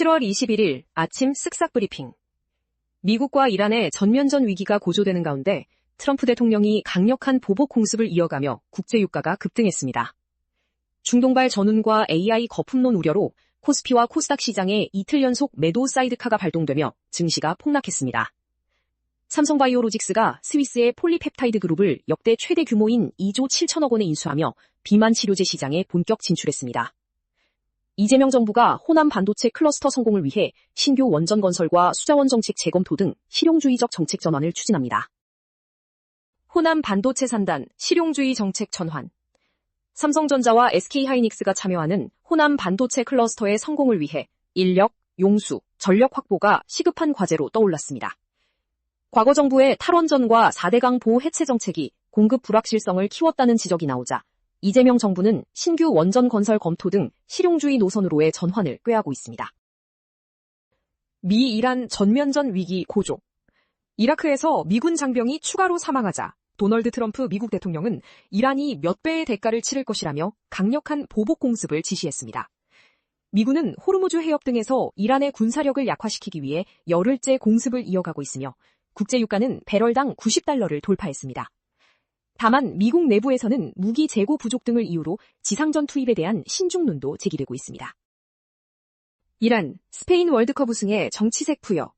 7월 21일 아침 쓱싹 브리핑. 미국과 이란의 전면전 위기가 고조되는 가운데 트럼프 대통령이 강력한 보복 공습을 이어가며 국제유가가 급등했습니다. 중동발 전운과 AI 거품론 우려로 코스피와 코스닥 시장에 이틀 연속 매도 사이드카가 발동되며 증시가 폭락했습니다. 삼성바이오로직스가 스위스의 폴리펩타이드 그룹을 역대 최대 규모인 2조 7천억 원에 인수하며 비만 치료제 시장에 본격 진출했습니다. 이재명 정부가 호남 반도체 클러스터 성공을 위해 신규 원전 건설과 수자원 정책 재검토 등 실용주의적 정책 전환을 추진합니다. 호남 반도체 산단 실용주의 정책 전환. 삼성전자와 SK하이닉스가 참여하는 호남 반도체 클러스터의 성공을 위해 인력, 용수, 전력 확보가 시급한 과제로 떠올랐습니다. 과거 정부의 탈원전과 4대강 보호 해체 정책이 공급 불확실성을 키웠다는 지적이 나오자 이재명 정부는 신규 원전 건설 검토 등 실용주의 노선으로의 전환을 꾀하고 있습니다. 미 이란 전면전 위기 고조. 이라크에서 미군 장병이 추가로 사망하자 도널드 트럼프 미국 대통령은 이란이 몇 배의 대가를 치를 것이라며 강력한 보복 공습을 지시했습니다. 미군은 호르무즈 해협 등에서 이란의 군사력을 약화시키기 위해 열흘째 공습을 이어가고 있으며 국제유가는 배럴당 90달러를 돌파했습니다. 다만 미국 내부에서는 무기 재고 부족 등을 이유로 지상전 투입에 대한 신중론도 제기되고 있습니다. 이란, 스페인 월드컵 우승에 정치색 부여.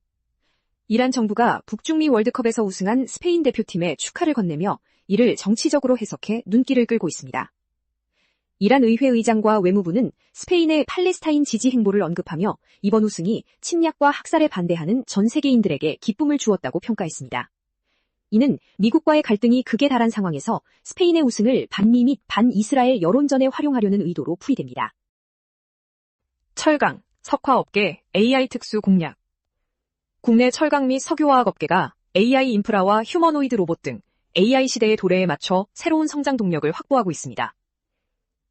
이란 정부가 북중미 월드컵에서 우승한 스페인 대표팀에 축하를 건네며 이를 정치적으로 해석해 눈길을 끌고 있습니다. 이란 의회 의장과 외무부는 스페인의 팔레스타인 지지 행보를 언급하며 이번 우승이 침략과 학살에 반대하는 전 세계인들에게 기쁨을 주었다고 평가했습니다. 이는 미국과의 갈등이 극에 달한 상황에서 스페인의 우승을 반미 및 반이스라엘 여론전에 활용하려는 의도로 풀이됩니다. 철강, 석화업계, AI 특수 공략. 국내 철강 및 석유화학 업계가 AI 인프라와 휴머노이드 로봇 등 AI 시대의 도래에 맞춰 새로운 성장 동력을 확보하고 있습니다.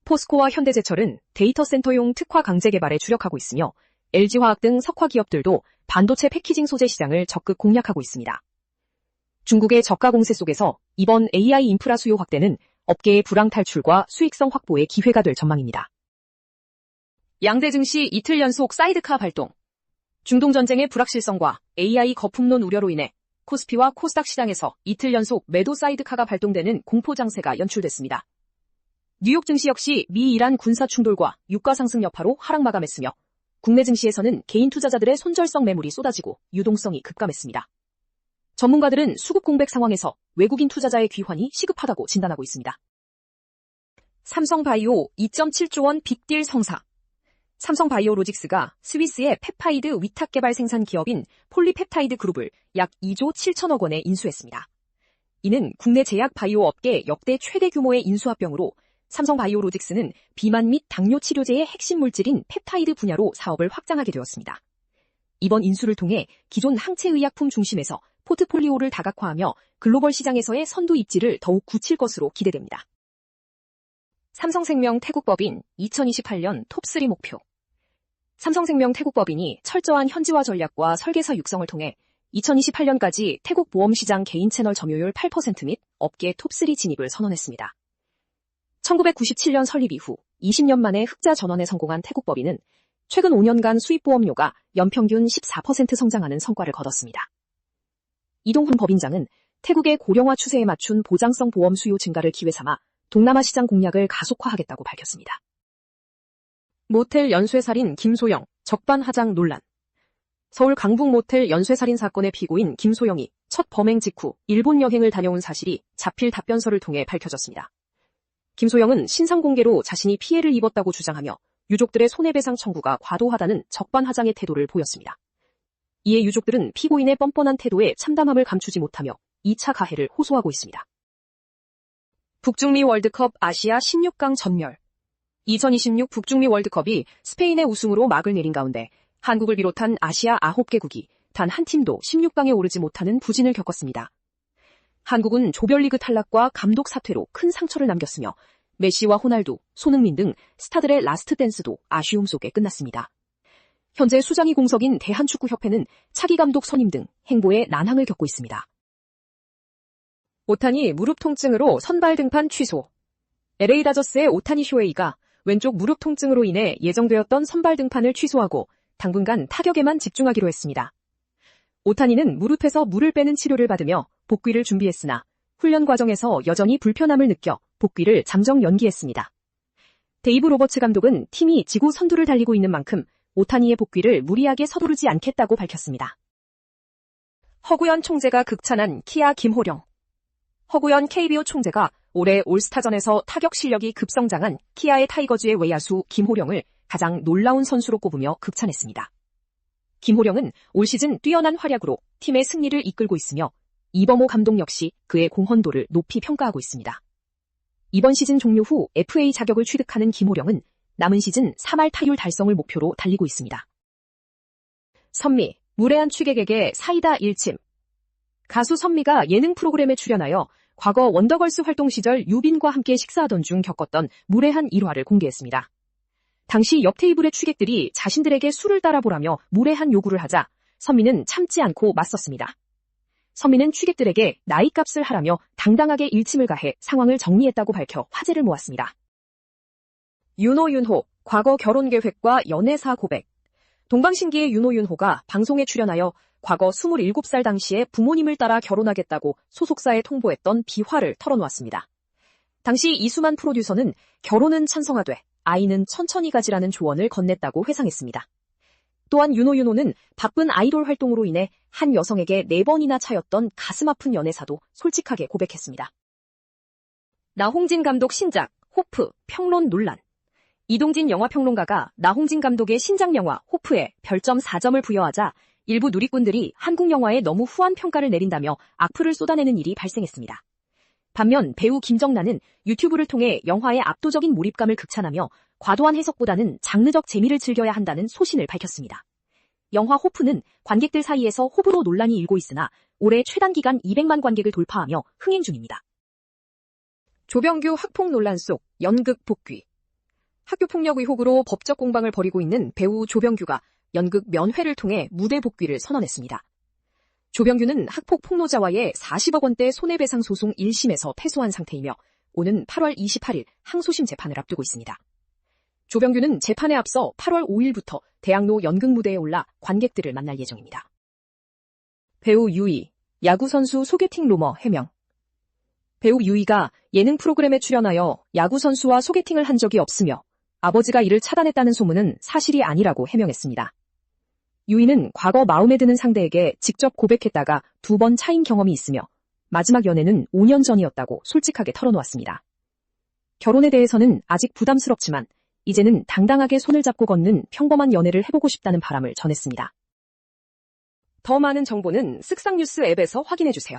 포스코와 현대제철은 데이터 센터용 특화 강제 개발에 주력하고 있으며 LG화학 등 석화 기업들도 반도체 패키징 소재 시장을 적극 공략하고 있습니다. 중국의 저가 공세 속에서 이번 AI 인프라 수요 확대는 업계의 불황 탈출과 수익성 확보의 기회가 될 전망입니다. 양대 증시 이틀 연속 사이드카 발동. 중동 전쟁의 불확실성과 AI 거품론 우려로 인해 코스피와 코스닥 시장에서 이틀 연속 매도 사이드카가 발동되는 공포 장세가 연출됐습니다. 뉴욕 증시 역시 미 이란 군사 충돌과 유가 상승 여파로 하락 마감했으며 국내 증시에서는 개인 투자자들의 손절성 매물이 쏟아지고 유동성이 급감했습니다. 전문가들은 수급 공백 상황에서 외국인 투자자의 귀환이 시급하다고 진단하고 있습니다. 삼성바이오 2.7조 원 빅딜 성사. 삼성바이오로직스가 스위스의 펩타이드 위탁 개발 생산 기업인 폴리펩타이드 그룹을 약 2조 7천억 원에 인수했습니다. 이는 국내 제약 바이오 업계 역대 최대 규모의 인수합병으로 삼성바이오로직스는 비만 및 당뇨 치료제의 핵심 물질인 펩타이드 분야로 사업을 확장하게 되었습니다. 이번 인수를 통해 기존 항체의약품 중심에서 포트폴리오를 다각화하며 글로벌 시장에서의 선두 입지를 더욱 굳힐 것으로 기대됩니다. 삼성생명 태국법인 2028년 톱3 목표. 삼성생명 태국법인이 철저한 현지화 전략과 설계사 육성을 통해 2028년까지 태국 보험시장 개인 채널 점유율 8% 및 업계 톱3 진입을 선언했습니다. 1997년 설립 이후 20년 만에 흑자 전환에 성공한 태국법인은 최근 5년간 수입보험료가 연평균 14% 성장하는 성과를 거뒀습니다. 이동훈 법인장은 태국의 고령화 추세에 맞춘 보장성 보험 수요 증가를 기회 삼아 동남아 시장 공략을 가속화하겠다고 밝혔습니다. 모텔 연쇄살인 김소영, 적반하장 논란. 서울 강북 모텔 연쇄살인 사건의 피고인 김소영이 첫 범행 직후 일본 여행을 다녀온 사실이 자필 답변서를 통해 밝혀졌습니다. 김소영은 신상 공개로 자신이 피해를 입었다고 주장하며 유족들의 손해배상 청구가 과도하다는 적반하장의 태도를 보였습니다. 이에 유족들은 피고인의 뻔뻔한 태도에 참담함을 감추지 못하며 2차 가해를 호소하고 있습니다. 북중미 월드컵 아시아 16강 전멸. 2026 북중미 월드컵이 스페인의 우승으로 막을 내린 가운데 한국을 비롯한 아시아 9개국이 단 한 팀도 16강에 오르지 못하는 부진을 겪었습니다. 한국은 조별리그 탈락과 감독 사퇴로 큰 상처를 남겼으며 메시와 호날두, 손흥민 등 스타들의 라스트 댄스도 아쉬움 속에 끝났습니다. 현재 수장이 공석인 대한축구협회는 차기 감독 선임 등 행보에 난항을 겪고 있습니다. 오타니 무릎 통증으로 선발 등판 취소. LA 다저스의 오타니 쇼헤이가 왼쪽 무릎 통증으로 인해 예정되었던 선발 등판을 취소하고 당분간 타격에만 집중하기로 했습니다. 오타니는 무릎에서 물을 빼는 치료를 받으며 복귀를 준비했으나 훈련 과정에서 여전히 불편함을 느껴 복귀를 잠정 연기했습니다. 데이브 로버츠 감독은 팀이 지구 선두를 달리고 있는 만큼 오타니의 복귀를 무리하게 서두르지 않겠다고 밝혔습니다. 허구현 총재가 극찬한 키아 김호령. 허구현 KBO 총재가 올해 올스타전에서 타격 실력이 급성장한 키아의 타이거즈의 외야수 김호령을 가장 놀라운 선수로 꼽으며 극찬했습니다. 김호령은 올 시즌 뛰어난 활약으로 팀의 승리를 이끌고 있으며 이범호 감독 역시 그의 공헌도를 높이 평가하고 있습니다. 이번 시즌 종료 후 FA 자격을 취득하는 김호령은 남은 시즌 3할 타율 달성을 목표로 달리고 있습니다. 선미, 무례한 취객에게 사이다 일침. 가수 선미가 예능 프로그램에 출연하여 과거 원더걸스 활동 시절 유빈과 함께 식사하던 중 겪었던 무례한 일화를 공개했습니다. 당시 옆 테이블의 취객들이 자신들에게 술을 따라보라며 무례한 요구를 하자 선미는 참지 않고 맞섰습니다. 선미는 취객들에게 나이값을 하라며 당당하게 일침을 가해 상황을 정리했다고 밝혀 화제를 모았습니다. 윤호, 과거 결혼 계획과 연애사 고백. 동방신기의 윤호가 방송에 출연하여 과거 27살 당시에 부모님을 따라 결혼하겠다고 소속사에 통보했던 비화를 털어놓았습니다. 당시 이수만 프로듀서는 결혼은 찬성하되 아이는 천천히 가지라는 조언을 건넸다고 회상했습니다. 또한 윤호는 바쁜 아이돌 활동으로 인해 한 여성에게 4번이나 차였던 가슴 아픈 연애사도 솔직하게 고백했습니다. 나홍진 감독 신작 호프 평론 논란. 이동진 영화평론가가 나홍진 감독의 신작 영화 호프에 별점 4점을 부여하자 일부 누리꾼들이 한국 영화에 너무 후한 평가를 내린다며 악플을 쏟아내는 일이 발생했습니다. 반면 배우 김정란은 유튜브를 통해 영화의 압도적인 몰입감을 극찬하며 과도한 해석보다는 장르적 재미를 즐겨야 한다는 소신을 밝혔습니다. 영화 호프는 관객들 사이에서 호불호 논란이 일고 있으나 올해 최단기간 200만 관객을 돌파하며 흥행 중입니다. 조병규 학폭 논란 속 연극 복귀. 학교폭력 의혹으로 법적 공방을 벌이고 있는 배우 조병규가 연극 면회를 통해 무대 복귀를 선언했습니다. 조병규는 학폭 폭로자와의 40억 원대 손해배상 소송 1심에서 패소한 상태이며 오는 8월 28일 항소심 재판을 앞두고 있습니다. 조병규는 재판에 앞서 8월 5일부터 대학로 연극 무대에 올라 관객들을 만날 예정입니다. 배우 유이, 야구선수 소개팅 루머 해명. 배우 유이가 예능 프로그램에 출연하여 야구선수와 소개팅을 한 적이 없으며 아버지가 이를 차단했다는 소문은 사실이 아니라고 해명했습니다. 유이는 과거 마음에 드는 상대에게 직접 고백했다가 2번 차인 경험이 있으며 마지막 연애는 5년 전이었다고 솔직하게 털어놓았습니다. 결혼에 대해서는 아직 부담스럽지만 이제는 당당하게 손을 잡고 걷는 평범한 연애를 해보고 싶다는 바람을 전했습니다. 더 많은 정보는 쓱싹뉴스 앱에서 확인해주세요.